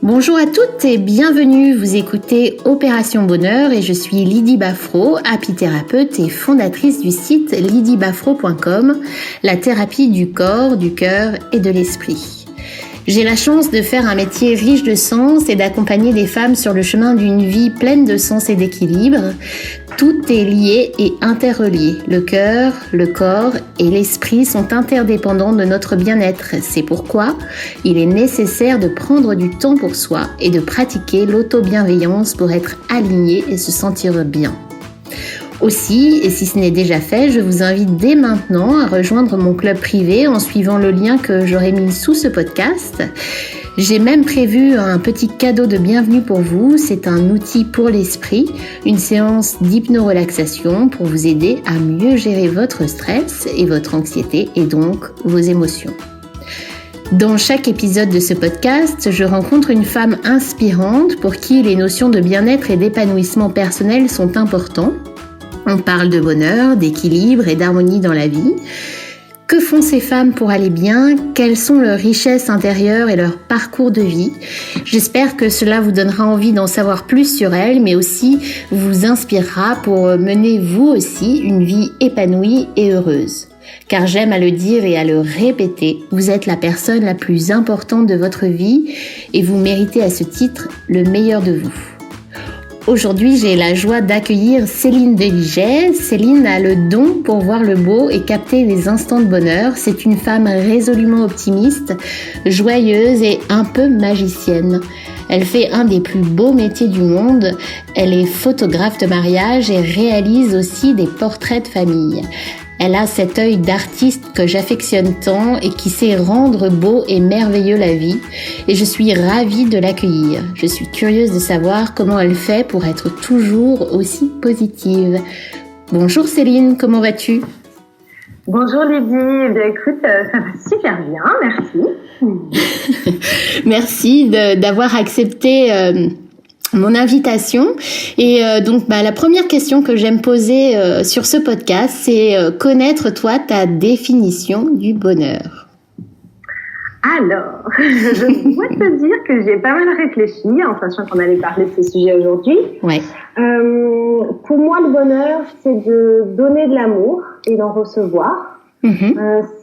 Bonjour à toutes et bienvenue, vous écoutez Opération Bonheur et je suis Lydie Baffraud, apithérapeute et fondatrice du site lydiebafraud.com, la thérapie du corps, du cœur et de l'esprit. J'ai la chance de faire un métier riche de sens et d'accompagner des femmes sur le chemin d'une vie pleine de sens et d'équilibre. Tout est lié et interrelié. Le cœur, le corps et l'esprit sont interdépendants de notre bien-être. C'est pourquoi il est nécessaire de prendre du temps pour soi et de pratiquer l'auto-bienveillance pour être aligné et se sentir bien. Aussi, et si ce n'est déjà fait, je vous invite dès maintenant à rejoindre mon club privé en suivant le lien que j'aurai mis sous ce podcast. J'ai même prévu un petit cadeau de bienvenue pour vous. C'est un outil pour l'esprit, une séance d'hypno-relaxation pour vous aider à mieux gérer votre stress et votre anxiété et donc vos émotions. Dans chaque épisode de ce podcast, je rencontre une femme inspirante pour qui les notions de bien-être et d'épanouissement personnel sont importants. On parle de bonheur, d'équilibre et d'harmonie dans la vie. Que font ces femmes pour aller bien? Quelles sont leurs richesses intérieures et leur parcours de vie? J'espère que cela vous donnera envie d'en savoir plus sur elles, mais aussi vous inspirera pour mener vous aussi une vie épanouie et heureuse. Car j'aime à le dire et à le répéter, vous êtes la personne la plus importante de votre vie et vous méritez à ce titre le meilleur de vous. Aujourd'hui, j'ai la joie d'accueillir Céline Deliget. Céline a le don pour voir le beau et capter les instants de bonheur. C'est une femme résolument optimiste, joyeuse et un peu magicienne. Elle fait un des plus beaux métiers du monde. Elle est photographe de mariage et réalise aussi des portraits de famille. Elle a cet œil d'artiste que j'affectionne tant et qui sait rendre beau et merveilleux la vie. Et je suis ravie de l'accueillir. Je suis curieuse de savoir comment elle fait pour être toujours aussi positive. Bonjour Céline, comment vas-tu? Bonjour Lydie, eh bien, écoute, ça va super bien, merci. Merci d'avoir accepté mon invitation. Et donc la première question que j'aime poser sur ce podcast, c'est connaître toi ta définition du bonheur. Alors, je dois te dire que j'ai pas mal réfléchi en sachant qu'on allait parler de ce sujet aujourd'hui. Ouais. Pour moi, le bonheur, c'est de donner de l'amour et d'en recevoir.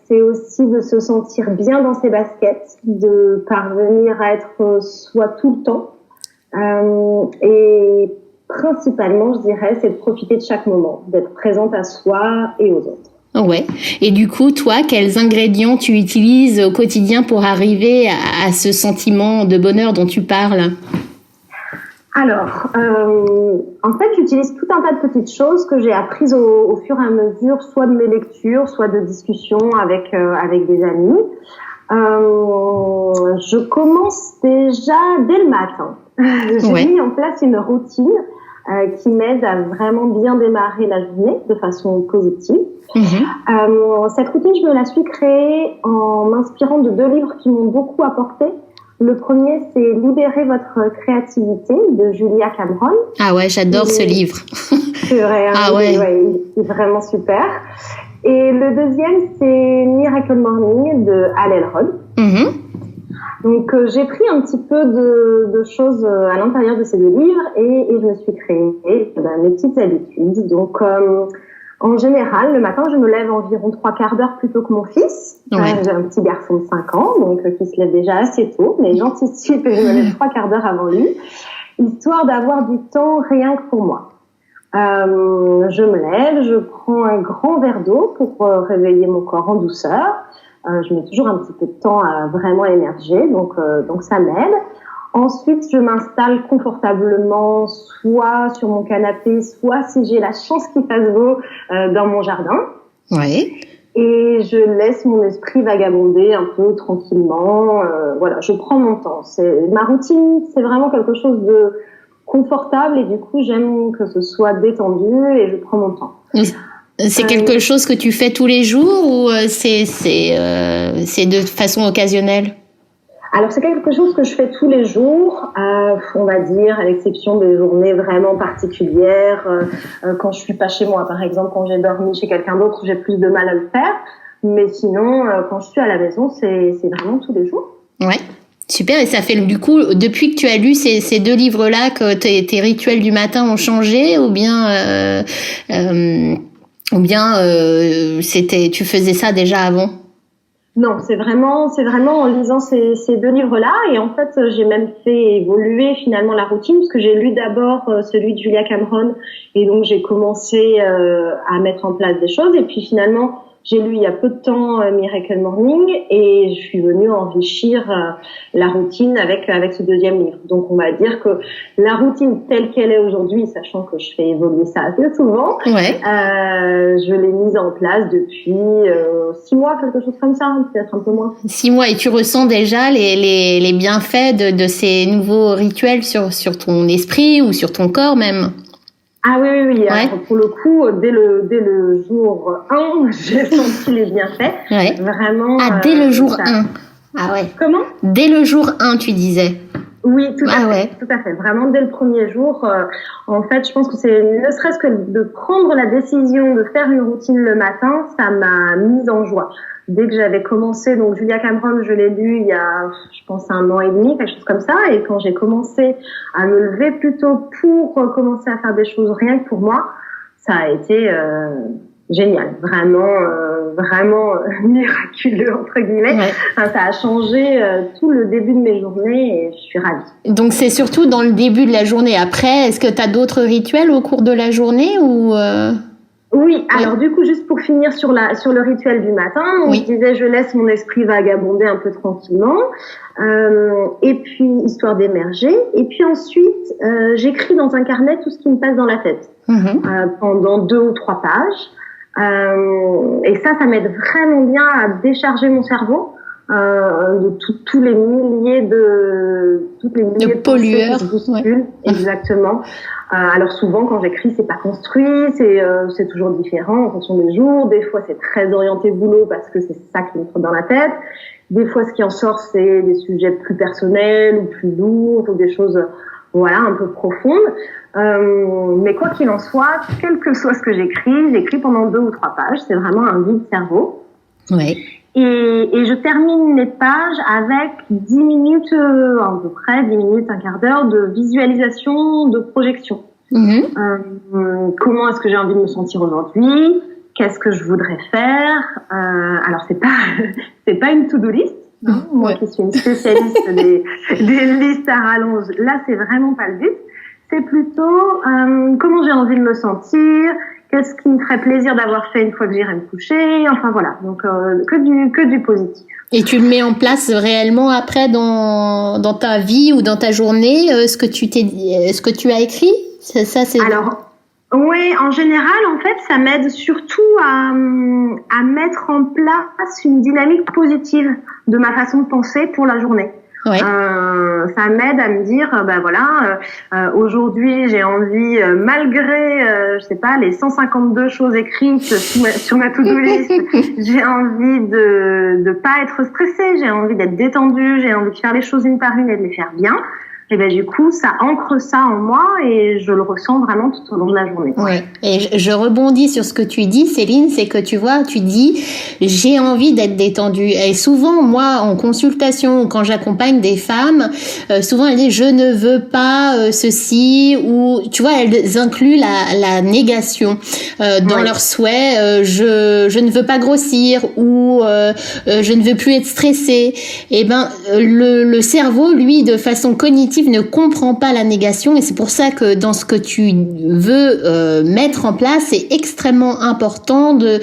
C'est aussi de se sentir bien dans ses baskets, de parvenir à être soi tout le temps. Et principalement, je dirais, c'est de profiter de chaque moment, d'être présente à soi et aux autres. Ouais. Et du coup, toi, quels ingrédients tu utilises au quotidien pour arriver à ce sentiment de bonheur dont tu parles? Alors, en fait, j'utilise tout un tas de petites choses que j'ai apprises au fur et à mesure, soit de mes lectures, soit de discussions avec des amis. Je commence déjà dès le matin. J'ai mis en place une routine qui m'aide à vraiment bien démarrer la journée de façon positive. Cette routine, je me la suis créée en m'inspirant de 2 livres qui m'ont beaucoup apporté. Le premier, c'est Libérer votre créativité de Julia Cameron. Ah ouais, j'adore ce livre. C'est vrai, hein, ah ouais. Il est vraiment super. Et le deuxième, c'est Miracle Morning de Hal Elrod. Donc, j'ai pris un petit peu de choses à l'intérieur de ces 2 livres et je me suis créé mes petites habitudes. Donc, en général, le matin, je me lève environ 3 quarts d'heure plus tôt que mon fils. J'ai un petit garçon de 5 ans, donc qui se lève déjà assez tôt, mais j'anticipe et je me lève 3 quarts d'heure avant lui, histoire d'avoir du temps rien que pour moi. Je me lève, je prends un grand verre d'eau pour réveiller mon corps en douceur. Je mets toujours un petit peu de temps à vraiment émerger, donc ça m'aide. Ensuite, je m'installe confortablement, soit sur mon canapé, soit si j'ai la chance qu'il fasse beau, dans mon jardin. Ouais. Et je laisse mon esprit vagabonder un peu tranquillement. Voilà, je prends mon temps. Ma routine, c'est vraiment quelque chose de confortable et du coup, j'aime que ce soit détendu et je prends mon temps. C'est quelque chose que tu fais tous les jours ou c'est de façon occasionnelle? Alors, c'est quelque chose que je fais tous les jours, on va dire, à l'exception des journées vraiment particulières. Quand je suis pas chez moi, par exemple, quand j'ai dormi chez quelqu'un d'autre, j'ai plus de mal à le faire. Mais sinon, quand je suis à la maison, c'est vraiment tous les jours. Ouais. Super, et ça fait du coup, depuis que tu as lu ces deux livres-là, que tes rituels du matin ont changé, ou bien tu faisais ça déjà avant? Non, c'est vraiment en lisant ces deux livres-là, et en fait j'ai même fait évoluer finalement la routine, parce que j'ai lu d'abord celui de Julia Cameron, et donc j'ai commencé à mettre en place des choses, et puis finalement j'ai lu il y a peu de temps Miracle Morning, et je suis venue enrichir la routine avec ce deuxième livre. Donc on va dire que la routine telle qu'elle est aujourd'hui, sachant que je fais évoluer ça assez souvent, je l'ai mise en place depuis 6 mois, quelque chose comme ça, peut-être un peu moins. 6 mois, et tu ressens déjà les bienfaits de ces nouveaux rituels sur ton esprit ou sur ton corps même? Ah oui. Ouais. Alors, pour le coup, dès le jour 1, j'ai senti les bienfaits. Ouais. Vraiment. Ah, dès le jour 1. Ah ouais. Comment? Dès le jour 1, tu disais. Oui, tout à fait. Vraiment, dès le premier jour. En fait, je pense que c'est ne serait-ce que de prendre la décision de faire une routine le matin, ça m'a mise en joie. Dès que j'avais commencé, donc Julia Cameron, je l'ai lu il y a, je pense, 1 an et demi, quelque chose comme ça. Et quand j'ai commencé à me lever plus tôt pour commencer à faire des choses rien que pour moi, ça a été génial, vraiment miraculeux entre guillemets. Ouais. Enfin, ça a changé tout le début de mes journées, et je suis ravie. Donc c'est surtout dans le début de la journée. Après, est-ce que tu as d'autres rituels au cours de la journée ou Oui, alors du coup, juste pour finir sur le rituel du matin, donc je disais, je laisse mon esprit vagabonder un peu tranquillement, et puis histoire d'émerger, et puis ensuite j'écris dans un carnet tout ce qui me passe dans la tête pendant 2 ou 3 pages, et ça m'aide vraiment bien à décharger mon cerveau de tous les milliers de pollueurs, exactement. Alors souvent quand j'écris, c'est pas construit, c'est toujours différent en fonction des jours. Des fois c'est très orienté boulot parce que c'est ça qui me trotte dans la tête. Des fois ce qui en sort, c'est des sujets plus personnels ou plus lourds ou des choses un peu profondes. Mais quoi qu'il en soit, quel que soit ce que j'écris pendant 2 ou 3 pages. C'est vraiment un vide cerveau. Ouais. Et je termine les pages avec 10 minutes, à peu près 10 minutes, un quart d'heure de visualisation, de projection. Comment est-ce que j'ai envie de me sentir aujourd'hui? Qu'est-ce que je voudrais faire? Alors c'est pas une to-do list. Moi qui suis une spécialiste des listes à rallonge, là c'est vraiment pas le but. C'est plutôt comment j'ai envie de me sentir, qu'est-ce qui me ferait plaisir d'avoir fait une fois que j'irai me coucher, enfin voilà, donc que du positif. Et tu le mets en place réellement après dans ta vie ou dans ta journée, ce que tu as écrit? Ça c'est. Alors oui, en général, en fait, ça m'aide surtout à mettre en place une dynamique positive de ma façon de penser pour la journée. Ouais. Ça m'aide à me dire, aujourd'hui j'ai envie, malgré, je sais pas, les 152 choses écrites sur ma to-do list, j'ai envie de pas être stressée, j'ai envie d'être détendue, j'ai envie de faire les choses une par une et de les faire bien. Et ben du coup, ça ancre ça en moi et je le ressens vraiment tout au long de la journée. Ouais. Et je rebondis sur ce que tu dis, Céline, c'est que tu vois, tu dis j'ai envie d'être détendue. Et souvent, moi, en consultation, quand j'accompagne des femmes, souvent elles disent je ne veux pas ceci, ou tu vois, elles incluent la négation dans leurs souhaits. Je ne veux pas grossir, ou je ne veux plus être stressée. Et ben le cerveau, lui, de façon cognitive, ne comprend pas la négation, et c'est pour ça que dans ce que tu veux mettre en place, c'est extrêmement important de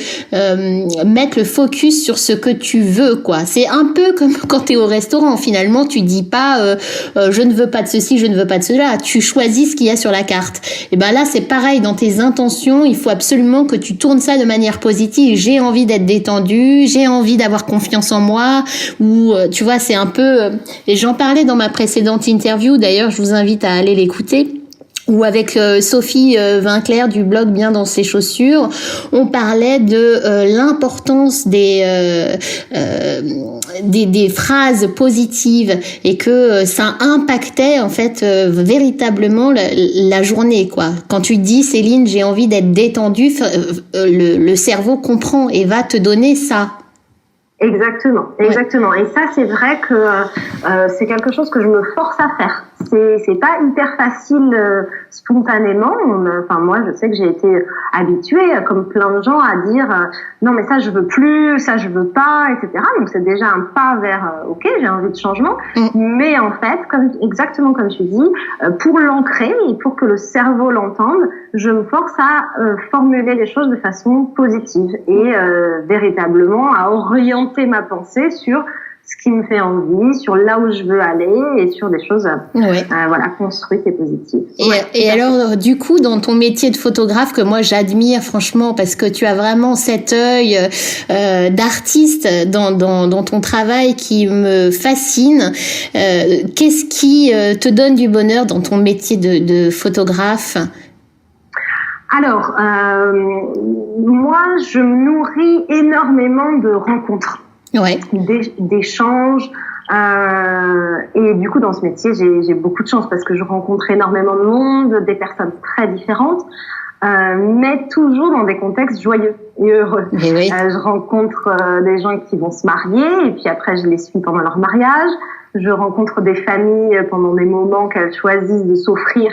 mettre le focus sur ce que tu veux, quoi. C'est un peu comme quand tu es au restaurant, finalement tu dis pas je ne veux pas de ceci, je ne veux pas de cela, tu choisis ce qu'il y a sur la carte. Et ben là c'est pareil, dans tes intentions, il faut absolument que tu tournes ça de manière positive. J'ai envie d'être détendue, j'ai envie d'avoir confiance en moi, ou tu vois, c'est un peu et j'en parlais dans ma précédente interview. D'ailleurs, je vous invite à aller l'écouter. Ou avec Sophie Vinclair du blog Bien dans ses chaussures, on parlait de l'importance des phrases positives, et que ça impactait en fait véritablement la journée, quoi. Quand tu dis Céline, j'ai envie d'être détendue, le cerveau comprend et va te donner ça. Exactement. Et ça, c'est vrai que c'est quelque chose que je me force à faire. C'est pas hyper facile spontanément. Moi, je sais que j'ai été habituée, comme plein de gens, à dire non, mais ça je veux plus, ça je veux pas, etc. Donc c'est déjà un pas vers ok, j'ai envie de changement. Mais en fait, exactement comme tu dis, pour l'ancrer et pour que le cerveau l'entende, je me force à formuler les choses de façon positive et véritablement à orienter ma pensée sur ce qui me fait envie, sur là où je veux aller et sur des choses construites et positives. Et alors, du coup, dans ton métier de photographe, que moi j'admire franchement, parce que tu as vraiment cet œil d'artiste dans ton travail qui me fascine, qu'est-ce qui te donne du bonheur dans ton métier de photographe ? Alors, moi, je me nourris énormément de rencontres. D'échanges et du coup dans ce métier j'ai beaucoup de chance parce que je rencontre énormément de monde, des personnes très différentes, mais toujours dans des contextes joyeux et heureux. Je rencontre des gens qui vont se marier et puis après je les suis pendant leur mariage. Je rencontre des familles pendant des moments qu'elles choisissent de s'offrir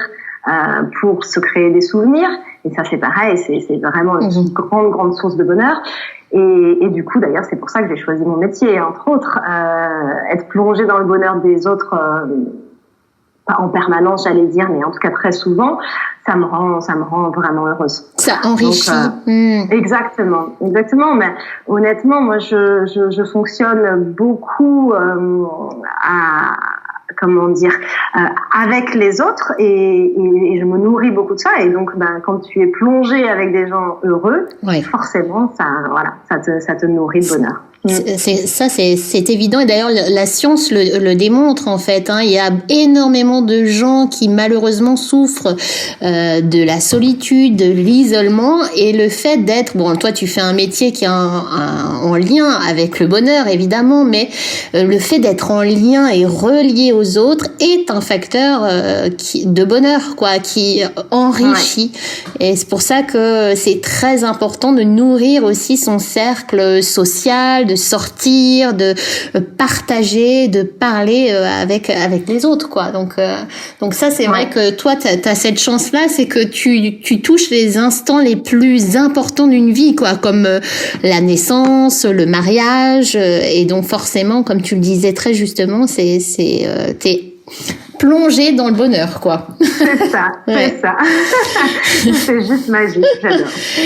pour se créer des souvenirs, et ça c'est pareil, c'est vraiment une grande source de bonheur. Et du coup, d'ailleurs, c'est pour ça que j'ai choisi mon métier, entre autres, être plongée dans le bonheur des autres, pas en permanence, j'allais dire, mais en tout cas très souvent, ça me rend vraiment heureuse. Ça enrichit. Donc, exactement. Mais honnêtement, moi, je fonctionne beaucoup avec les autres et je me nourris beaucoup de ça, et donc quand tu es plongé avec des gens heureux, forcément ça te nourrit de bonheur. C'est évident, et d'ailleurs la science le démontre en fait. Il y a énormément de gens qui malheureusement souffrent de la solitude, de l'isolement, et le fait d'être toi tu fais un métier qui est en lien avec le bonheur évidemment, mais le fait d'être en lien et relié aux autres est un facteur de bonheur qui enrichit. Et c'est pour ça que c'est très important de nourrir aussi son cercle social, de sortir, de partager, de parler avec les autres donc ça c'est vrai que toi t'as cette chance là, c'est que tu touches les instants les plus importants d'une vie comme la naissance, le mariage, et donc forcément comme tu le disais très justement, t'es plongé dans le bonheur C'est ça. C'est juste magique,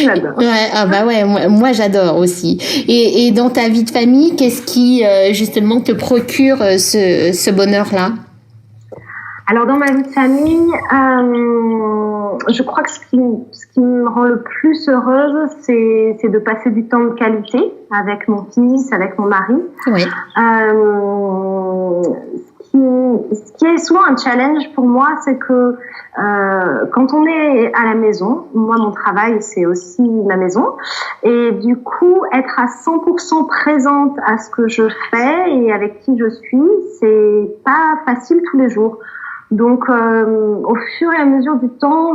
j'adore. Moi j'adore aussi. Et dans ta vie de famille, qu'est-ce qui justement te procure ce bonheur-là? Alors dans ma vie de famille, je crois que ce qui me rend le plus heureuse, c'est de passer du temps de qualité avec mon fils, avec mon mari. Ce qui est souvent un challenge pour moi, c'est que quand on est à la maison, moi mon travail c'est aussi ma maison, et du coup être à 100% présente à ce que je fais et avec qui je suis, c'est pas facile tous les jours. Donc au fur et à mesure du temps,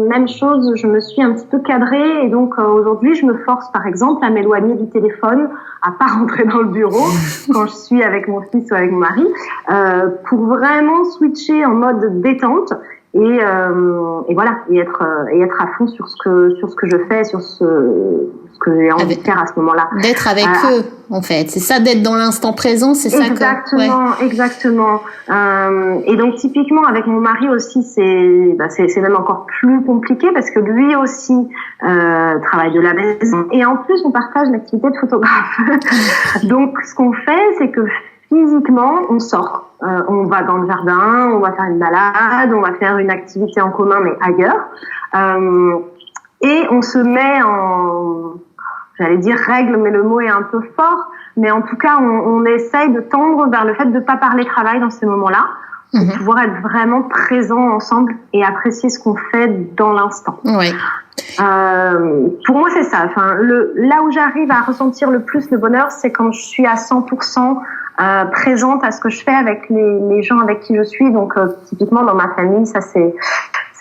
même chose, je me suis un petit peu cadrée, et donc aujourd'hui je me force par exemple à m'éloigner du téléphone, à pas rentrer dans le bureau quand je suis avec mon fils ou avec mon mari, pour vraiment switcher en mode détente et être à fond sur ce que je fais, sur ce que j'ai envie de faire à ce moment-là. D'être avec eux, en fait. C'est ça, d'être dans l'instant présent, c'est ça. Exactement. Et donc, typiquement, avec mon mari aussi, c'est même encore plus compliqué parce que lui aussi travaille de la maison. Et en plus, on partage l'activité de photographe. Donc, ce qu'on fait, c'est que physiquement, on sort. On va dans le jardin, on va faire une balade, on va faire une activité en commun, mais ailleurs. Et on se met j'allais dire règle, mais le mot est un peu fort, mais en tout cas, on essaye de tendre vers le fait de ne pas parler travail dans ces moments-là, pour pouvoir être vraiment présents ensemble et apprécier ce qu'on fait dans l'instant. Pour moi, c'est ça. Là où j'arrive à ressentir le plus le bonheur, c'est quand je suis à 100% présente à ce que je fais avec les gens avec qui je suis. Donc, typiquement, dans ma famille, ça, c'est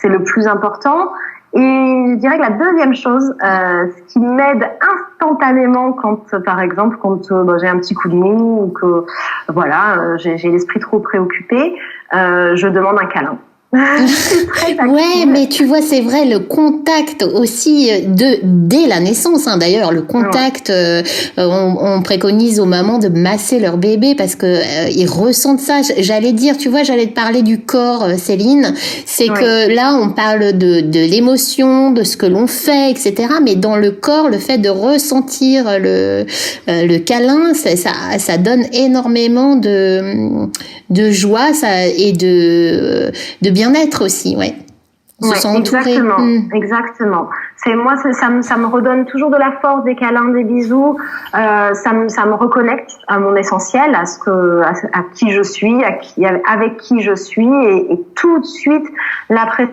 le plus important. Et je dirais que la deuxième chose, ce qui m'aide instantanément quand, par exemple, j'ai un petit coup de mou ou que voilà, j'ai l'esprit trop préoccupé, je demande un câlin. Ouais, mais tu vois, c'est vrai, le contact aussi dès la naissance, hein, d'ailleurs, le contact, on préconise aux mamans de masser leur bébé parce que ils ressentent ça. J'allais te parler du corps, Céline. C'est que là, on parle de l'émotion, de ce que l'on fait, etc. Mais dans le corps, le fait de ressentir le câlin, ça donne énormément de joie, et de bien-être aussi, ouais. On se sent entouré. Exactement. Ça me redonne toujours de la force, des câlins, des bisous. Ça me reconnecte à mon essentiel, à qui je suis, avec qui je suis, et tout de suite la pression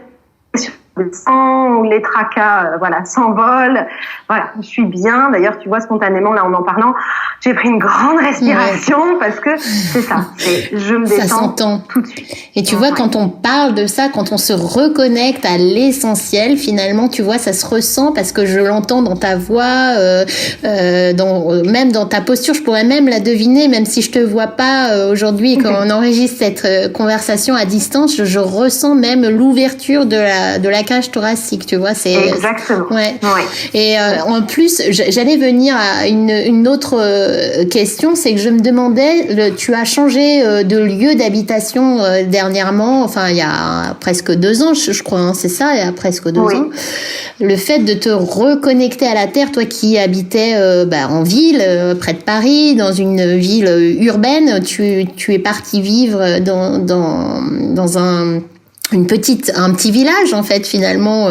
ou les tracas, s'envolent. Voilà, je suis bien. D'ailleurs, tu vois, spontanément, là, en parlant, j'ai pris une grande respiration parce que c'est ça. Je me détends. Ça s'entend tout de suite. Et tu vois, quand on parle de ça, quand on se reconnecte à l'essentiel, finalement, tu vois, ça se ressent parce que je l'entends dans ta voix, même dans ta posture. Je pourrais même la deviner, même si je te vois pas aujourd'hui et qu'on enregistre cette conversation à distance, je ressens même l'ouverture de la cage thoracique, tu vois, c'est exactement. Ouais. Et en plus, j'allais venir à une autre question, c'est que je me demandais, tu as changé de lieu d'habitation dernièrement, enfin il y a presque 2 ans, je crois, hein, c'est ça, il y a presque 2 ans. Le fait de te reconnecter à la terre, toi qui habitais en ville, près de Paris, dans une ville urbaine, tu es parti vivre dans un petit village en fait finalement,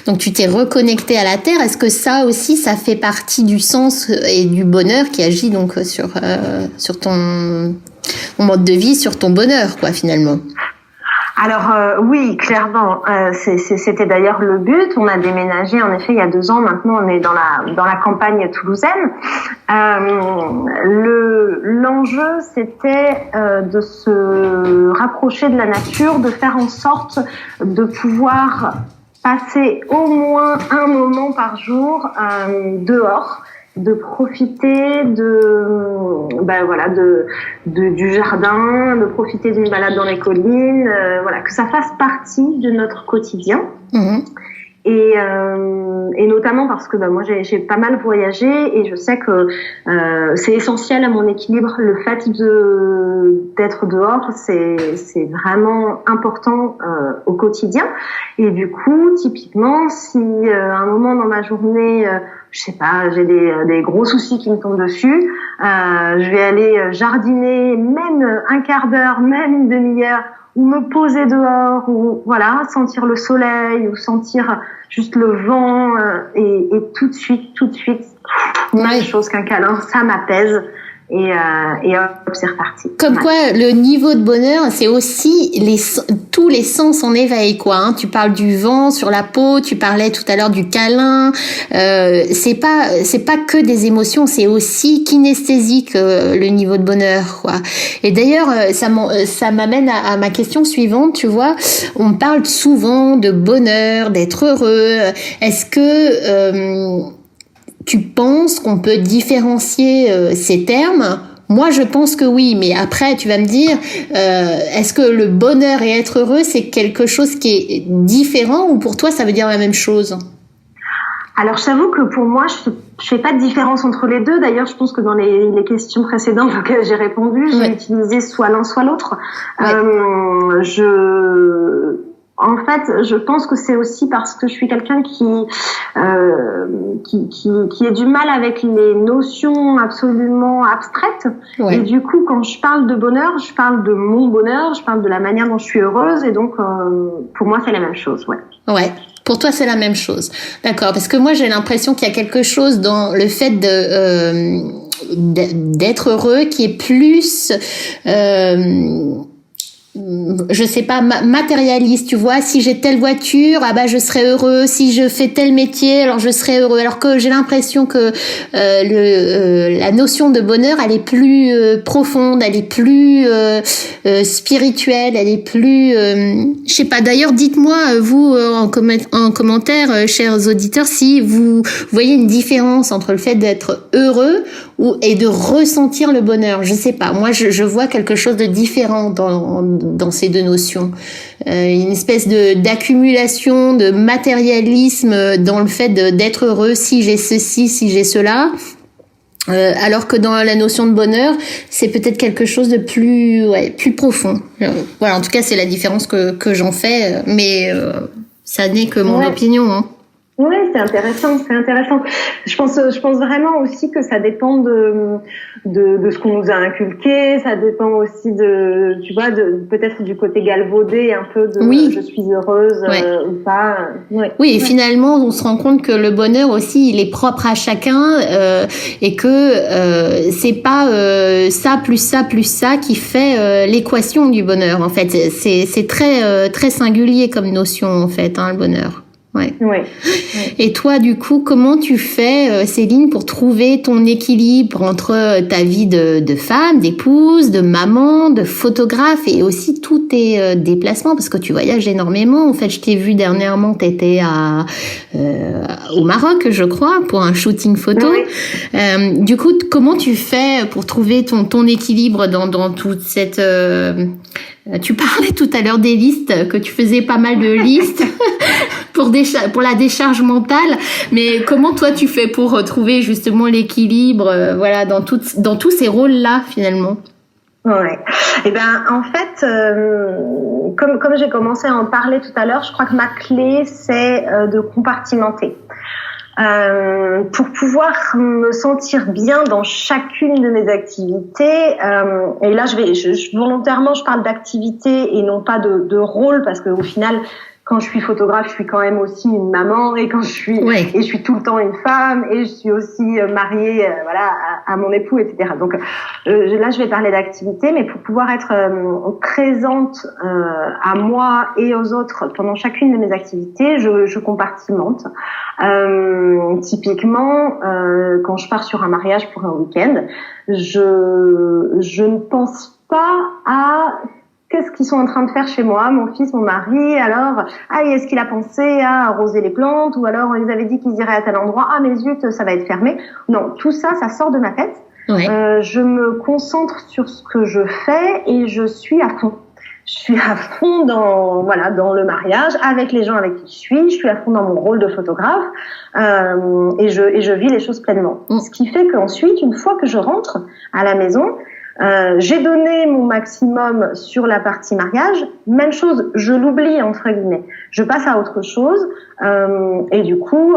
donc tu t'es reconnecté à la terre. Est-ce que ça aussi, ça fait partie du sens et du bonheur qui agit donc sur ton mode de vie, sur ton bonheur quoi finalement? Alors oui, clairement, c'était d'ailleurs le but. On a déménagé en effet il y a 2 ans. Maintenant, on est dans la campagne toulousaine. L'enjeu, c'était de se rapprocher de la nature, de faire en sorte de pouvoir passer au moins un moment par jour dehors, de profiter du jardin, de profiter d'une balade dans les collines, que ça fasse partie de notre quotidien. Et notamment parce que moi j'ai pas mal voyagé et je sais que c'est essentiel à mon équilibre. Le fait d'être dehors, c'est vraiment important au quotidien. Et du coup, typiquement, si à un moment dans ma journée, je sais pas, j'ai des gros soucis qui me tombent dessus, je vais aller jardiner, même un quart d'heure, même une demi-heure, ou me poser dehors, ou sentir le soleil, ou sentir juste le vent, et tout de suite, même chose qu'un câlin, ça m'apaise. Et hop, c'est reparti. Comme quoi, le niveau de bonheur, c'est aussi tous les sens en éveil, quoi. Hein. Tu parles du vent sur la peau, tu parlais tout à l'heure du câlin. C'est pas que des émotions, c'est aussi kinesthésique le niveau de bonheur, quoi. Et d'ailleurs, ça m'amène à ma question suivante. Tu vois, on parle souvent de bonheur, d'être heureux. Est-ce que tu penses qu'on peut différencier ces termes? Moi, je pense que oui, mais après, tu vas me dire, est-ce que le bonheur et être heureux, c'est quelque chose qui est différent ou pour toi, ça veut dire la même chose? Alors, je t'avoue que pour moi, je fais pas de différence entre les deux. D'ailleurs, je pense que dans les questions précédentes auxquelles j'ai répondu, j'ai utilisé soit l'un, soit l'autre. En fait, je pense que c'est aussi parce que je suis quelqu'un qui a du mal avec les notions absolument abstraites. Et du coup, quand je parle de bonheur, je parle de mon bonheur, je parle de la manière dont je suis heureuse. Et donc, pour moi, c'est la même chose. Ouais. Pour toi, c'est la même chose. D'accord. Parce que moi, j'ai l'impression qu'il y a quelque chose dans le fait d'être heureux qui est plus je sais pas, matérialiste, tu vois, si j'ai telle voiture, ah bah je serai heureux, si je fais tel métier, alors je serai heureux, alors que j'ai l'impression que la notion de bonheur, elle est plus profonde, elle est plus spirituelle, elle est plus je sais pas, d'ailleurs dites-moi vous en commentaire chers auditeurs, si vous voyez une différence entre le fait d'être heureux et de ressentir le bonheur. Je sais pas, moi je vois quelque chose de différent dans ces deux notions. Une espèce d'accumulation, de matérialisme dans le fait d'être heureux, si j'ai ceci, si j'ai cela. Alors que dans la notion de bonheur, c'est peut-être quelque chose de plus profond. Voilà, en tout cas, c'est la différence que j'en fais, mais ça n'est que mon opinion, hein. Oui, c'est intéressant. Je pense vraiment aussi que ça dépend de ce qu'on nous a inculqué, ça dépend aussi tu vois, peut-être du côté galvaudé un peu de je suis heureuse ou pas. Oui, et finalement, on se rend compte que le bonheur aussi, il est propre à chacun et que c'est pas ça plus ça plus ça qui fait l'équation du bonheur. En fait, c'est très très singulier comme notion en fait, hein, le bonheur. Ouais. Et toi, du coup, comment tu fais, Céline, pour trouver ton équilibre entre ta vie de femme, d'épouse, de maman, de photographe et aussi tous tes déplacements, parce que tu voyages énormément. En fait, je t'ai vu dernièrement, t'étais au Maroc, je crois, pour un shooting photo. Du coup, comment tu fais pour trouver ton équilibre dans toute cette... tu parlais tout à l'heure des listes, que tu faisais pas mal de listes pour la décharge mentale, mais comment toi tu fais pour trouver justement l'équilibre, voilà, dans tous ces rôles-là finalement? Ouais. Et ben en fait, comme j'ai commencé à en parler tout à l'heure, je crois que ma clé c'est de compartimenter. Pour pouvoir me sentir bien dans chacune de mes activités, et là volontairement je parle d'activité et non pas de rôle, parce que au final quand je suis photographe, je suis quand même aussi une maman, et quand je suis et je suis tout le temps une femme, et je suis aussi mariée à mon époux, etc. Donc là je vais parler d'activité, mais pour pouvoir être présente à moi et aux autres pendant chacune de mes activités, je compartimente. Typiquement quand je pars sur un mariage pour un week-end, je ne pense pas à qu'est-ce qu'ils sont en train de faire chez moi, mon fils, mon mari, alors, est-ce qu'il a pensé à arroser les plantes, ou alors ils avaient dit qu'ils iraient à tel endroit, mais zut, ça va être fermé. Non, tout ça, ça sort de ma tête. Je me concentre sur ce que je fais et je suis à fond. Je suis à fond dans le mariage, avec les gens avec qui je suis à fond dans mon rôle de photographe, et je vis les choses pleinement. Ce qui fait qu'ensuite, une fois que je rentre à la maison, j'ai donné mon maximum sur la partie mariage. Même chose, je l'oublie entre guillemets. Je passe à autre chose, et du coup,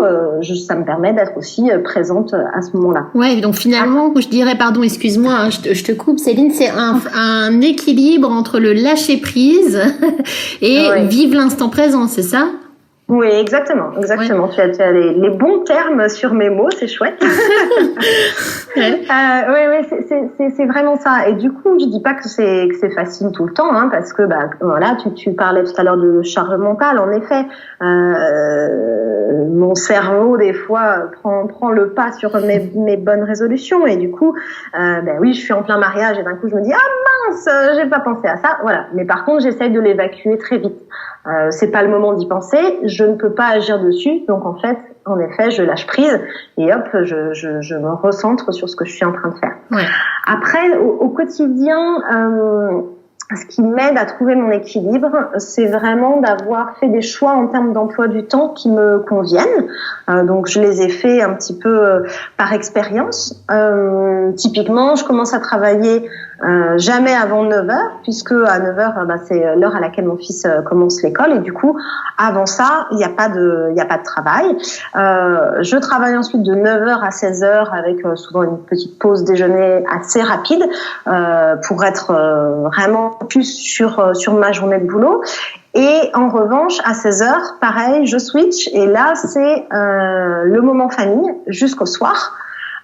ça me permet d'être aussi présente à ce moment-là. Ouais, donc finalement, je dirais, pardon, excuse-moi, hein, je te coupe, Céline, c'est un équilibre entre le lâcher prise et vivre l'instant présent, c'est ça? Oui, exactement. Tu as les bons termes sur mes mots, c'est chouette. C'est vraiment ça. Et du coup, je dis pas que c'est facile tout le temps, hein, parce que tu parlais tout à l'heure de charge mentale. En effet, mon cerveau des fois prend le pas sur mes bonnes résolutions, et du coup, je suis en plein mariage et d'un coup je me dis mince, j'ai pas pensé à ça. Voilà. Mais par contre, j'essaye de l'évacuer très vite. C'est pas le moment d'y penser, je ne peux pas agir dessus, donc en effet, je lâche prise et hop, je me recentre sur ce que je suis en train de faire. Après, au quotidien, ce qui m'aide à trouver mon équilibre, c'est vraiment d'avoir fait des choix en termes d'emploi du temps qui me conviennent. Donc, je les ai fait un petit peu par expérience. Typiquement, je commence à travailler jamais avant 9h, puisque à 9h, c'est l'heure à laquelle mon fils commence l'école, et du coup, avant ça, il n'y a pas de travail. Je travaille ensuite de 9h à 16h avec souvent une petite pause déjeuner assez rapide pour être vraiment plus sur ma journée de boulot. Et en revanche, à 16h, pareil, je switch, et là, c'est le moment famille jusqu'au soir.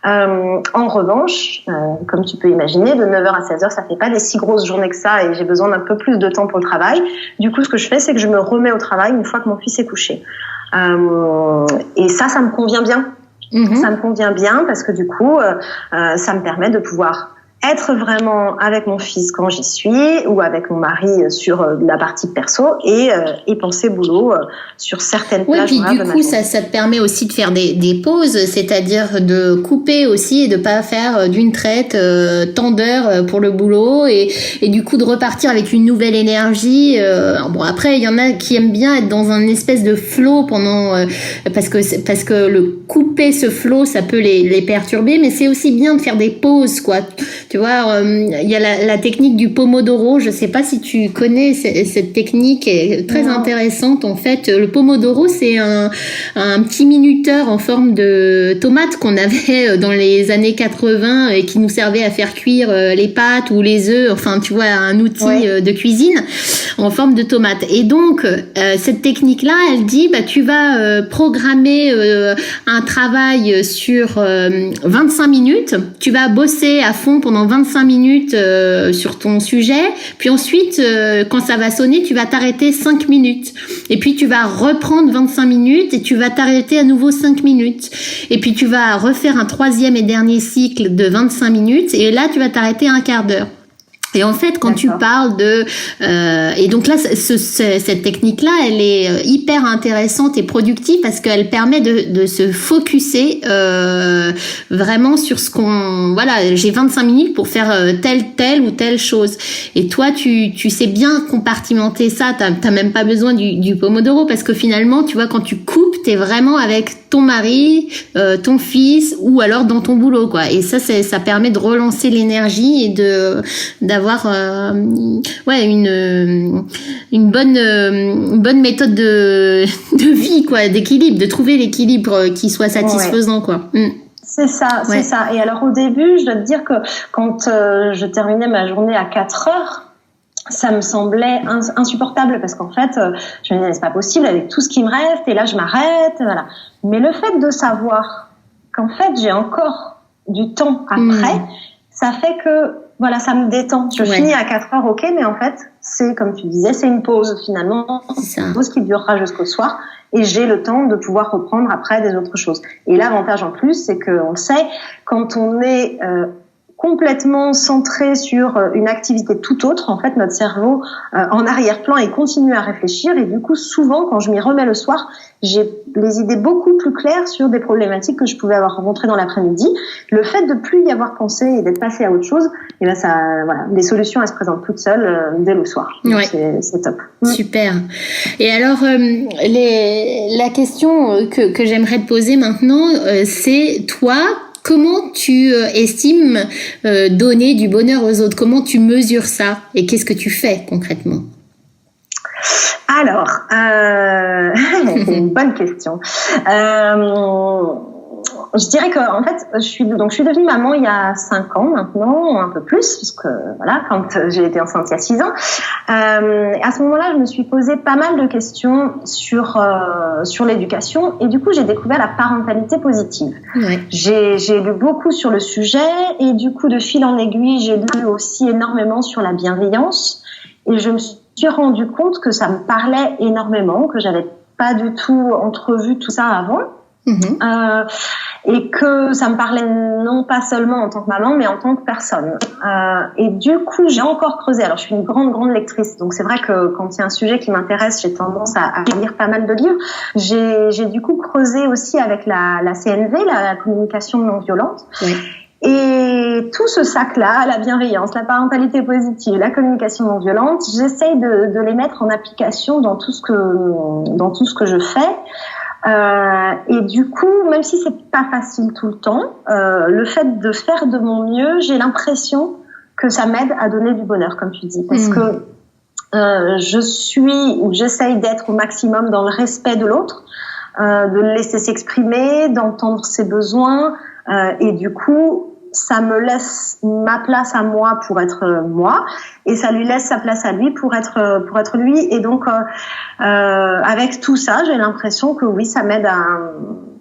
En revanche, comme tu peux imaginer, de 9h à 16h, ça fait pas des si grosses journées que ça et j'ai besoin d'un peu plus de temps pour le travail. Du coup, ce que je fais, c'est que je me remets au travail une fois que mon fils est couché. Et ça me convient bien. Ça me convient bien parce que du coup, ça me permet de pouvoir être vraiment avec mon fils quand j'y suis ou avec mon mari sur la partie perso et penser boulot sur certaines plages. Oui, puis du coup, ça te permet aussi de faire des pauses, c'est-à-dire de couper aussi et de pas faire d'une traite tant d'heures pour le boulot et du coup de repartir avec une nouvelle énergie. Bon, après, il y en a qui aiment bien être dans un espèce de flow pendant parce que le couper ce flow, ça peut les perturber, mais c'est aussi bien de faire des pauses, quoi. Tu vois, il y a la technique du Pomodoro. Je sais pas si tu connais cette technique, est très intéressante. En fait, le Pomodoro, c'est un petit minuteur en forme de tomate qu'on avait dans les années 80 et qui nous servait à faire cuire les pâtes ou les œufs. Enfin, tu vois, un outil de cuisine en forme de tomate. Et donc, cette technique-là, elle dit, tu vas programmer un travail sur 25 minutes. Tu vas bosser à fond pendant 25 minutes sur ton sujet, puis ensuite quand ça va sonner, tu vas t'arrêter 5 minutes et puis tu vas reprendre 25 minutes et tu vas t'arrêter à nouveau 5 minutes et puis tu vas refaire un troisième et dernier cycle de 25 minutes et là tu vas t'arrêter un quart d'heure. Et en fait, quand tu parles de et donc là, cette technique-là, elle est hyper intéressante et productive parce qu'elle permet de se focuser vraiment sur ce qu'on j'ai 25 minutes pour faire telle ou telle chose. Et toi, tu sais bien compartimenter ça. T'as même pas besoin du Pomodoro parce que finalement, tu vois, quand tu coupes, t'es vraiment avec ton mari, ton fils ou alors dans ton boulot, quoi. Et ça permet de relancer l'énergie et d'avoir une bonne méthode de vie, quoi, d'équilibre, de trouver l'équilibre qui soit satisfaisant, quoi. C'est ça, c'est ça. Et alors au début, je dois te dire que quand je terminais ma journée à 4 heures, ça me semblait insupportable parce qu'en fait, je me disais c'est pas possible avec tout ce qui me reste et là je m'arrête, voilà. Mais le fait de savoir qu'en fait j'ai encore du temps après, ça fait que voilà, ça me détend. Je finis à 4 heures, ok, mais en fait, c'est comme tu disais, c'est une pause finalement, c'est une pause qui durera jusqu'au soir et j'ai le temps de pouvoir reprendre après des autres choses. Et l'avantage en plus, c'est qu'on sait quand on est complètement centré sur une activité tout autre, en fait, notre cerveau en arrière-plan et continue à réfléchir. Et du coup, souvent, quand je m'y remets le soir, j'ai les idées beaucoup plus claires sur des problématiques que je pouvais avoir rencontrées dans l'après-midi. Le fait de plus y avoir pensé et d'être passé à autre chose, et ben ça, voilà, les solutions elles se présentent toutes seules dès le soir. Donc c'est top. Super. Et alors, la question que j'aimerais te poser maintenant, c'est toi. Comment tu estimes donner du bonheur aux autres? Comment tu mesures ça? Et qu'est-ce que tu fais concrètement? Alors, c'est une bonne question. Je dirais que en fait, je suis devenue maman il y a 5 ans maintenant, un peu plus, parce que voilà, quand j'ai été enceinte il y a 6 ans. À ce moment-là, je me suis posé pas mal de questions sur l'éducation et du coup, j'ai découvert la parentalité positive. J'ai lu beaucoup sur le sujet et du coup, de fil en aiguille, j'ai lu aussi énormément sur la bienveillance et je me suis rendu compte que ça me parlait énormément, que j'avais pas du tout entrevu tout ça avant. Et que ça me parlait non pas seulement en tant que maman mais en tant que personne et du coup j'ai encore creusé. Alors je suis une grande lectrice, donc c'est vrai que quand il y a un sujet qui m'intéresse j'ai tendance à lire pas mal de livres. J'ai du coup creusé aussi avec la CNV, la communication non violente. Et tout ce sac-là, la bienveillance, la parentalité positive, la communication non violente, j'essaye de les mettre en application dans tout ce que je fais. Et du coup, même si c'est pas facile tout le temps, le fait de faire de mon mieux, j'ai l'impression que ça m'aide à donner du bonheur, comme tu dis, parce que j'essaye d'être au maximum dans le respect de l'autre, de le laisser s'exprimer, d'entendre ses besoins, et du coup, ça me laisse ma place à moi pour être moi et ça lui laisse sa place à lui pour être lui. Et donc avec tout ça, j'ai l'impression que oui, ça m'aide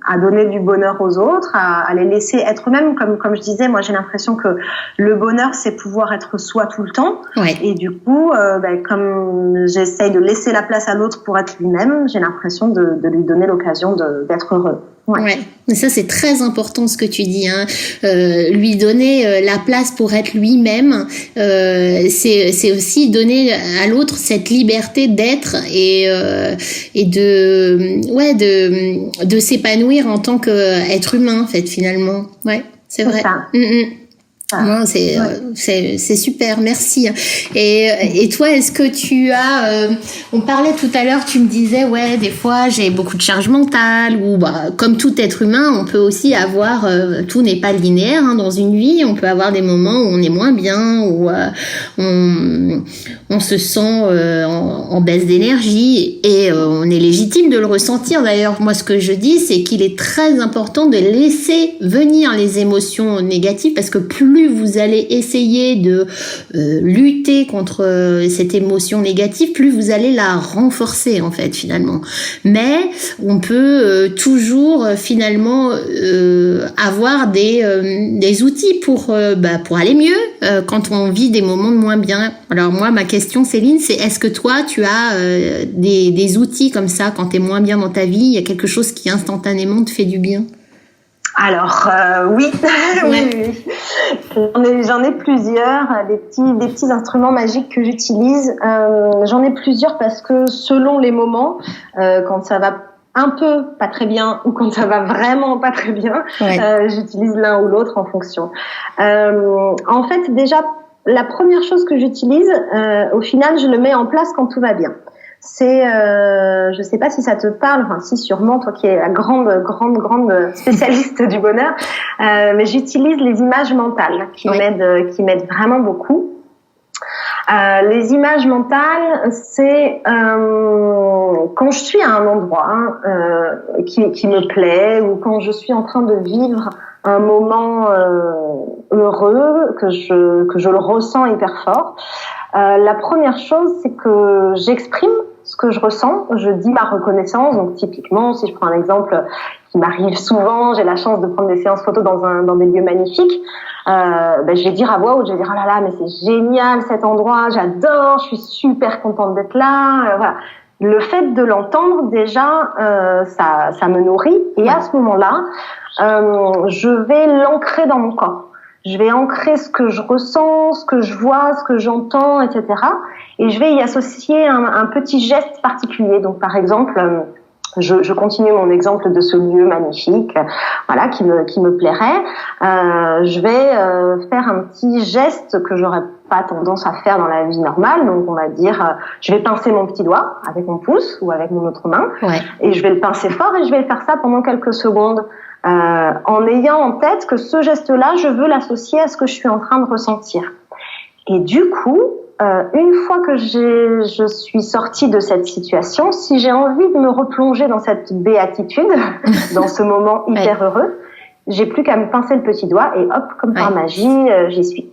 à donner du bonheur aux autres, à les laisser être eux-mêmes. Comme je disais, moi j'ai l'impression que le bonheur c'est pouvoir être soi tout le temps. Ouais. Et du coup, comme j'essaye de laisser la place à l'autre pour être lui-même, j'ai l'impression de lui donner l'occasion d'être heureux. Ouais. Mais ça c'est très important ce que tu dis, hein. Lui donner la place pour être lui-même, c'est aussi donner à l'autre cette liberté d'être et de s'épanouir en tant qu'être humain en fait finalement. Ouais, c'est vrai. Ça. Non, c'est super, merci. Et toi, est-ce que tu as on parlait tout à l'heure, tu me disais ouais, des fois j'ai beaucoup de charge mentale ou comme tout être humain, on peut aussi avoir tout n'est pas linéaire hein, dans une vie, on peut avoir des moments où on est moins bien où on se sent en baisse d'énergie et on est légitime de le ressentir. D'ailleurs, moi ce que je dis, c'est qu'il est très important de laisser venir les émotions négatives parce que plus vous allez essayer de lutter contre cette émotion négative, plus vous allez la renforcer en fait finalement. Mais on peut toujours finalement avoir des outils pour aller mieux quand on vit des moments de moins bien. Alors moi, ma question Céline, c'est est-ce que toi tu as des outils comme ça quand t'es moins bien dans ta vie, il y a quelque chose qui instantanément te fait du bien? Alors oui, ouais. oui. J'en ai plusieurs, des petits instruments magiques que j'utilise. J'en ai plusieurs parce que selon les moments, quand ça va un peu pas très bien ou quand ça va vraiment pas très bien, j'utilise l'un ou l'autre en fonction. En fait, déjà, la première chose que j'utilise, au final, je le mets en place quand tout va bien. C'est, je sais pas si ça te parle, enfin si sûrement, toi qui es la grande spécialiste du bonheur, mais j'utilise les images mentales qui m'aident vraiment beaucoup. Les images mentales, c'est quand je suis à un endroit qui me plaît ou quand je suis en train de vivre un moment heureux, que je le ressens hyper fort. La première chose, c'est que j'exprime ce que je ressens, je dis ma reconnaissance. Donc typiquement, si je prends un exemple qui m'arrive souvent, j'ai la chance de prendre des séances photos dans des lieux magnifiques, je vais dire à voix haute, je vais dire oh là là, mais c'est génial cet endroit, j'adore, je suis super contente d'être là, voilà. Le fait de l'entendre déjà, ça me nourrit et à ce moment-là, je vais l'ancrer dans mon corps. Je vais ancrer ce que je ressens, ce que je vois, ce que j'entends, etc. Et je vais y associer un petit geste particulier. Donc, par exemple, je continue mon exemple de ce lieu magnifique, voilà, qui me plairait. Je vais faire un petit geste que j'aurais pas tendance à faire dans la vie normale. Donc, on va dire, je vais pincer mon petit doigt avec mon pouce ou avec mon autre main. Et je vais le pincer fort et je vais faire ça pendant quelques secondes. En ayant en tête que ce geste-là, je veux l'associer à ce que je suis en train de ressentir. Et du coup, une fois que je suis sortie de cette situation, si j'ai envie de me replonger dans cette béatitude, dans ce moment hyper heureux, j'ai plus qu'à me pincer le petit doigt et hop, comme par magie, j'y suis.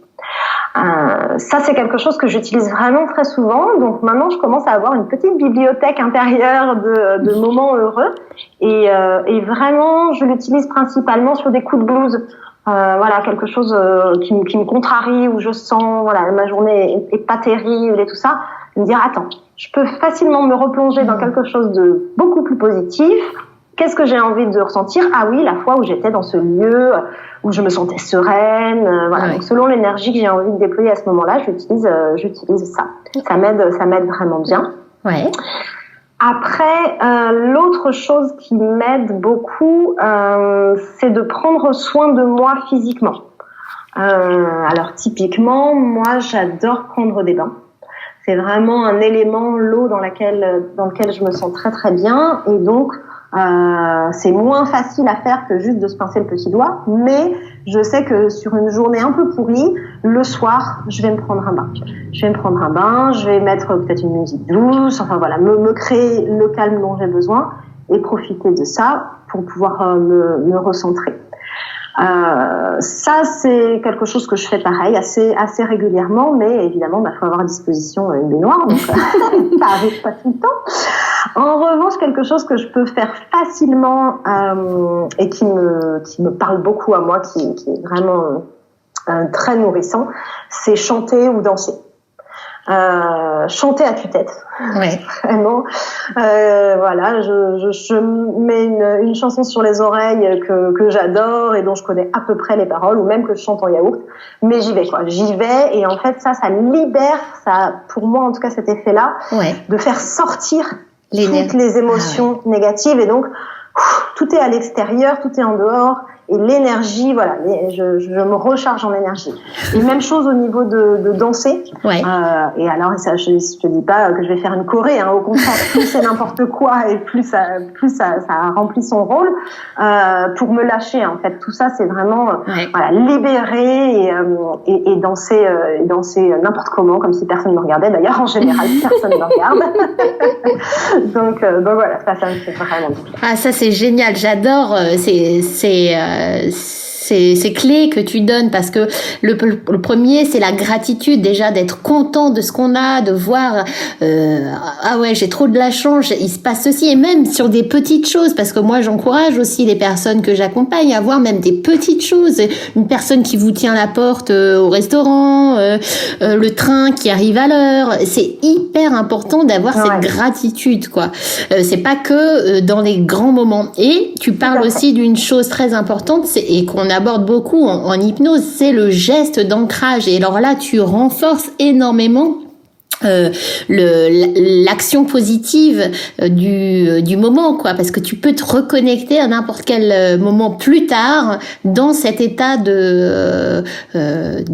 Ça, c'est quelque chose que j'utilise vraiment très souvent. Donc maintenant, je commence à avoir une petite bibliothèque intérieure de moments heureux. Et vraiment, je l'utilise principalement sur des coups de blues. Voilà, quelque chose qui me contrarie, où je sens, voilà, ma journée est pas terrible et tout ça. Me dire, attends, je peux facilement me replonger dans quelque chose de beaucoup plus positif. Qu'est-ce que j'ai envie de ressentir? Ah oui, la fois où j'étais dans ce lieu, où je me sentais sereine, voilà. Donc selon l'énergie que j'ai envie de déployer à ce moment-là, j'utilise ça. Ça m'aide vraiment bien. Ouais. Après, l'autre chose qui m'aide beaucoup, c'est de prendre soin de moi physiquement. Alors typiquement, moi, j'adore prendre des bains. C'est vraiment un élément, l'eau dans lequel je me sens très très bien, et donc c'est moins facile à faire que juste de se pincer le petit doigt, mais je sais que sur une journée un peu pourrie, le soir, je vais me prendre un bain. Je vais mettre peut-être une musique douce, enfin voilà, me créer le calme dont j'ai besoin et profiter de ça pour pouvoir me recentrer. Ça, c'est quelque chose que je fais pareil, assez régulièrement, mais évidemment, faut avoir à disposition une baignoire. Donc, Ça arrive pas tout le temps. En revanche, quelque chose que je peux faire facilement et qui me parle beaucoup à moi, qui est vraiment très nourrissant, c'est chanter ou danser. Chanter à tue-tête. Ouais. Vraiment. Voilà, je mets une chanson sur les oreilles que j'adore et dont je connais à peu près les paroles, ou même que je chante en yaourt. Mais j'y vais, quoi. J'y vais, et en fait, ça libère, ça, pour moi, en tout cas, cet effet-là, de faire sortir toutes les émotions négatives. Et donc, tout est à l'extérieur, tout est en dehors. Et l'énergie, voilà, je me recharge en énergie. Et même chose au niveau de danser. Ouais. Et alors, ça, je te dis pas que je vais faire une choré, hein. Au contraire, plus c'est n'importe quoi et plus ça remplit son rôle. Pour me lâcher, en fait, tout ça, c'est vraiment, voilà, libérer et danser n'importe comment, comme si personne ne me regardait. D'ailleurs, en général, personne ne me regarde. Donc voilà, ça me fait vraiment du bien. Ah, ça, c'est génial. J'adore. Ces clés que tu donnes, parce que le premier, c'est la gratitude, déjà d'être content de ce qu'on a, de voir ah ouais, j'ai trop de la chance, il se passe ceci, et même sur des petites choses, parce que moi j'encourage aussi les personnes que j'accompagne à voir même des petites choses, une personne qui vous tient la porte au restaurant, le train qui arrive à l'heure, c'est hyper important d'avoir cette gratitude, quoi. C'est pas que dans les grands moments. Et tu parles aussi d'une chose très importante, et qu'on aborde beaucoup en hypnose, c'est le geste d'ancrage. Et alors là, tu renforces énormément l'action positive du moment, quoi, parce que tu peux te reconnecter à n'importe quel moment plus tard dans cet état de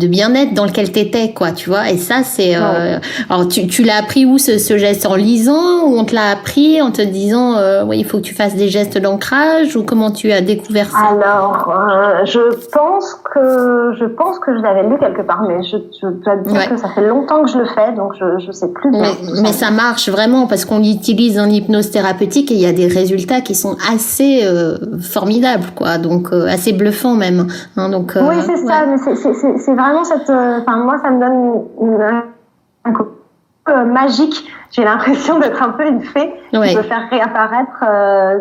bien-être dans lequel t'étais, quoi, tu vois. Et ça, c'est alors tu l'as appris où, ce geste? En lisant, ou on te l'a appris en te disant oui, il faut que tu fasses des gestes d'ancrage, ou comment tu as découvert ça? Alors je pense que je l'avais lu quelque part, mais je dois te dire que ça fait longtemps que je le fais, donc je sais plus bien. Mais ça marche vraiment, parce qu'on l'utilise en hypnose thérapeutique et il y a des résultats qui sont assez formidables, quoi. Donc assez bluffants même. Hein, donc oui, c'est ça. Mais c'est vraiment cette. Enfin, moi, ça me donne un coup magique. J'ai l'impression d'être un peu une fée qui peut faire réapparaître,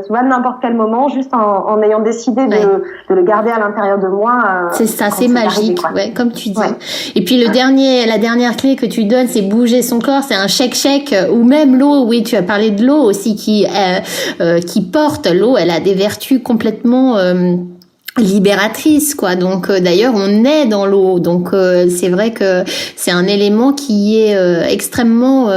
tu vois, n'importe quel moment, juste en ayant décidé de le garder à l'intérieur de moi. C'est ça, c'est magique, comme tu dis. Et puis la dernière clé que tu donnes, c'est bouger son corps, c'est un shake, ou même l'eau. Oui, tu as parlé de l'eau aussi qui porte l'eau. Elle a des vertus complètement libératrice, quoi. Donc d'ailleurs on est dans l'eau, donc c'est vrai que c'est un élément qui est extrêmement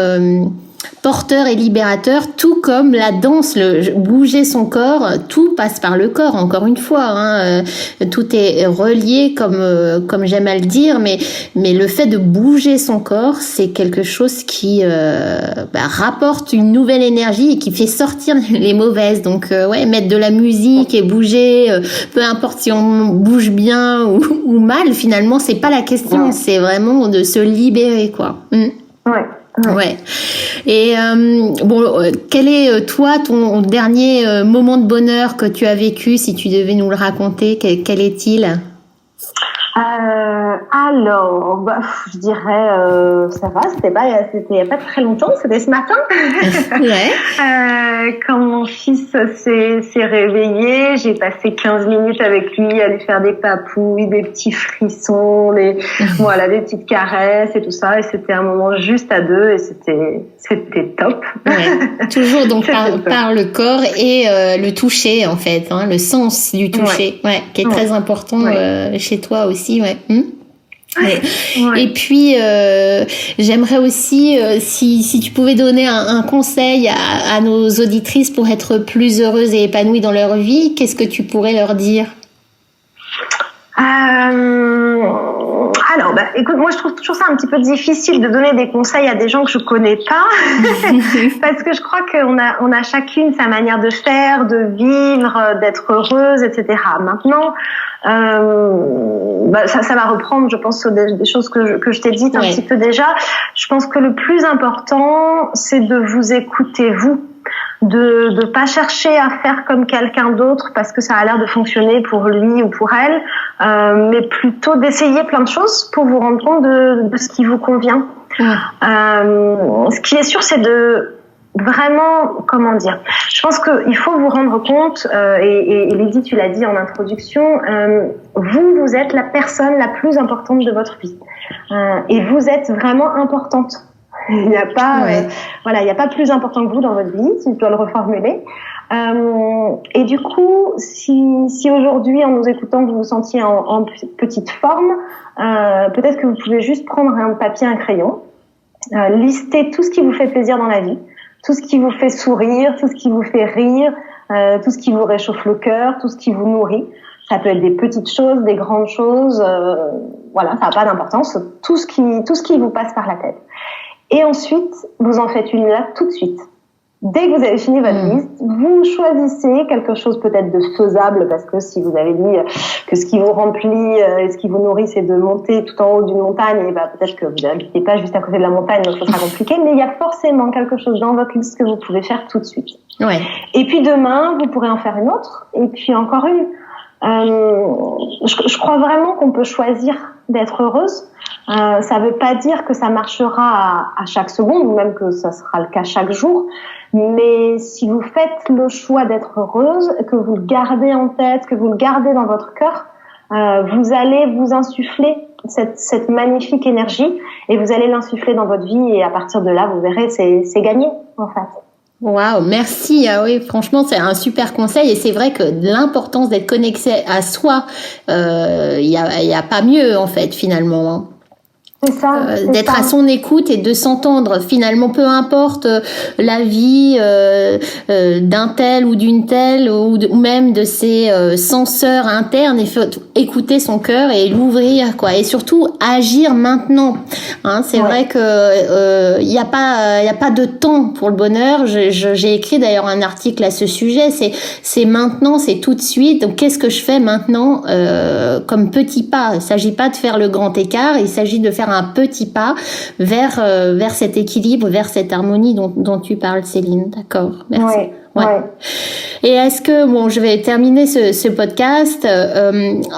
porteur et libérateur, tout comme la danse, bouger son corps, tout passe par le corps, encore une fois, hein, tout est relié, comme j'aime à le dire, mais le fait de bouger son corps, c'est quelque chose qui rapporte une nouvelle énergie et qui fait sortir les mauvaises. Donc mettre de la musique et bouger, peu importe si on bouge bien ou mal, finalement c'est pas la question, c'est vraiment de se libérer, quoi. Ouais. Et quel est toi ton dernier moment de bonheur que tu as vécu, si tu devais nous le raconter, quel est-il? Alors, je dirais, ça va, c'était il y a pas très longtemps, c'était ce matin. Quand mon fils s'est réveillé, j'ai passé 15 minutes avec lui à lui faire des papouilles, des petits frissons, des petites caresses et tout ça, et c'était un moment juste à deux, et c'était top. Toujours donc par le corps et le toucher, en fait, hein, le sens du toucher, qui est très important chez toi aussi. Et puis j'aimerais aussi si tu pouvais donner un conseil à nos auditrices pour être plus heureuses et épanouies dans leur vie, qu'est-ce que tu pourrais leur dire? Alors, écoute, moi je trouve toujours ça un petit peu difficile de donner des conseils à des gens que je connais pas, parce que je crois qu'on a chacune sa manière de faire, de vivre, d'être heureuse, etc. Maintenant, ça va reprendre, je pense, des choses que je t'ai dites un petit peu déjà. Je pense que le plus important, c'est de vous écouter vous. De pas chercher à faire comme quelqu'un d'autre parce que ça a l'air de fonctionner pour lui ou pour elle, mais plutôt d'essayer plein de choses pour vous rendre compte de ce qui vous convient. Ce qui est sûr, c'est de vraiment, comment dire, je pense qu'il faut vous rendre compte, et Lydie, tu l'as dit en introduction, vous êtes la personne la plus importante de votre vie. Et vous êtes vraiment importante. Il n'y a pas, il n'y a pas plus important que vous dans votre vie, si je dois le reformuler. Et du coup, si aujourd'hui, en nous écoutant, vous vous sentiez en petite forme, peut-être que vous pouvez juste prendre un papier, un crayon, lister tout ce qui vous fait plaisir dans la vie, tout ce qui vous fait sourire, tout ce qui vous fait rire, tout ce qui vous réchauffe le cœur, tout ce qui vous nourrit. Ça peut être des petites choses, des grandes choses, ça n'a pas d'importance. Tout ce qui vous passe par la tête. Et ensuite, vous en faites une là tout de suite. Dès que vous avez fini votre liste, vous choisissez quelque chose peut-être de faisable, parce que si vous avez dit que ce qui vous remplit et ce qui vous nourrit, c'est de monter tout en haut d'une montagne, et peut-être que vous n'habitez pas juste à côté de la montagne, donc ça sera compliqué, mais il y a forcément quelque chose dans votre liste que vous pouvez faire tout de suite. Ouais. Et puis demain, vous pourrez en faire une autre, et puis encore une. Je crois vraiment qu'on peut choisir d'être heureuse. Ça veut pas dire que ça marchera à chaque seconde, ou même que ça sera le cas chaque jour. Mais si vous faites le choix d'être heureuse, que vous le gardez en tête, que vous le gardez dans votre cœur, vous allez vous insuffler cette magnifique énergie, et vous allez l'insuffler dans votre vie, et à partir de là, vous verrez, c'est gagné, en fait. Waouh, merci. Ah oui, franchement, c'est un super conseil, et c'est vrai que l'importance d'être connecté à soi, y a pas mieux, en fait, finalement. C'est ça, d'être à son écoute et de s'entendre, finalement, peu importe la vie d'un tel ou d'une telle, ou même de ses senseurs internes, il faut écouter son cœur et l'ouvrir, quoi, et surtout agir maintenant. C'est vrai que il y a pas de temps pour le bonheur. J'ai écrit d'ailleurs un article à ce sujet. C'est maintenant, c'est tout de suite. Donc qu'est-ce que je fais maintenant comme petit pas? Il s'agit pas de faire le grand écart, il s'agit de faire un petit pas vers cet équilibre, vers cette harmonie dont tu parles, Céline. D'accord, merci. Ouais. Et est-ce que, je vais terminer ce podcast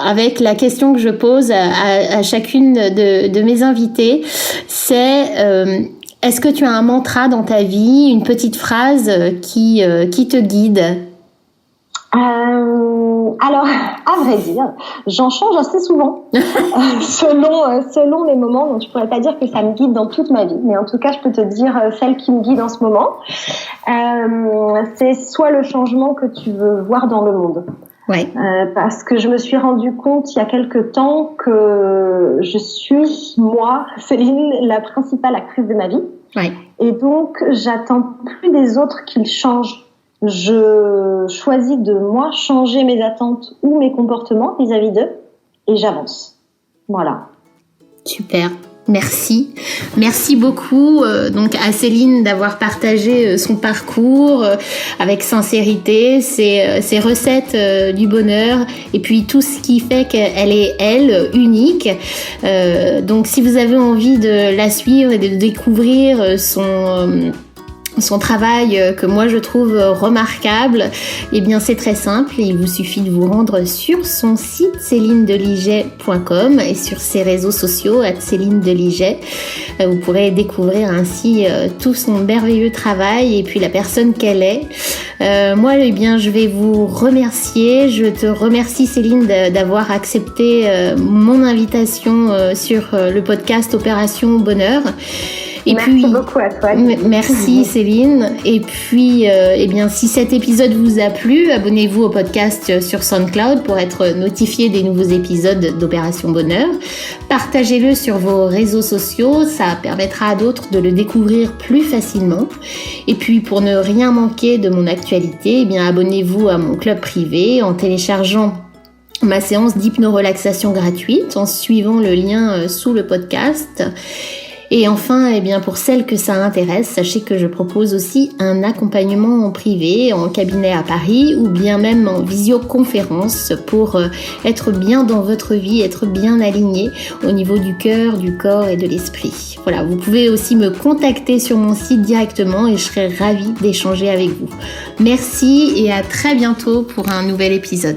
avec la question que je pose à chacune de mes invités, c'est est-ce que tu as un mantra dans ta vie, une petite phrase qui te guide? Alors, à vrai dire, j'en change assez souvent selon les moments. Donc, je pourrais pas dire que ça me guide dans toute ma vie, mais en tout cas, je peux te dire celle qui me guide en ce moment. C'est soit le changement que tu veux voir dans le monde. Ouais. Parce que je me suis rendu compte il y a quelque temps que je suis, moi, Céline, la principale actrice de ma vie. Ouais. Et donc, j'attends plus des autres qu'ils changent. Je choisis de moi changer mes attentes ou mes comportements vis-à-vis d'eux, et j'avance. Voilà. Super. Merci. Merci beaucoup donc à Céline d'avoir partagé son parcours avec sincérité, ses recettes du bonheur, et puis tout ce qui fait qu'elle est unique. Donc si vous avez envie de la suivre et de découvrir son travail que moi je trouve remarquable, eh bien c'est très simple, il vous suffit de vous rendre sur son site célinedeliget.com et sur ses réseaux sociaux @célinedeliget. Vous pourrez découvrir ainsi tout son merveilleux travail et puis la personne qu'elle est. Moi, eh bien, je vais vous remercier. Je te remercie, Céline, d'avoir accepté mon invitation sur le podcast Opération Bonheur. Et merci beaucoup à toi. Merci Céline. Et puis, eh bien, si cet épisode vous a plu, abonnez-vous au podcast sur SoundCloud pour être notifié des nouveaux épisodes d'Opération Bonheur. Partagez-le sur vos réseaux sociaux, ça permettra à d'autres de le découvrir plus facilement. Et puis, pour ne rien manquer de mon actualité, eh bien, abonnez-vous à mon club privé en téléchargeant ma séance d'hypnorelaxation gratuite en suivant le lien sous le podcast. Et enfin, eh bien, pour celles que ça intéresse, sachez que je propose aussi un accompagnement en privé, en cabinet à Paris, ou bien même en visioconférence pour être bien dans votre vie, être bien aligné au niveau du cœur, du corps et de l'esprit. Voilà, vous pouvez aussi me contacter sur mon site directement et je serai ravie d'échanger avec vous. Merci et à très bientôt pour un nouvel épisode.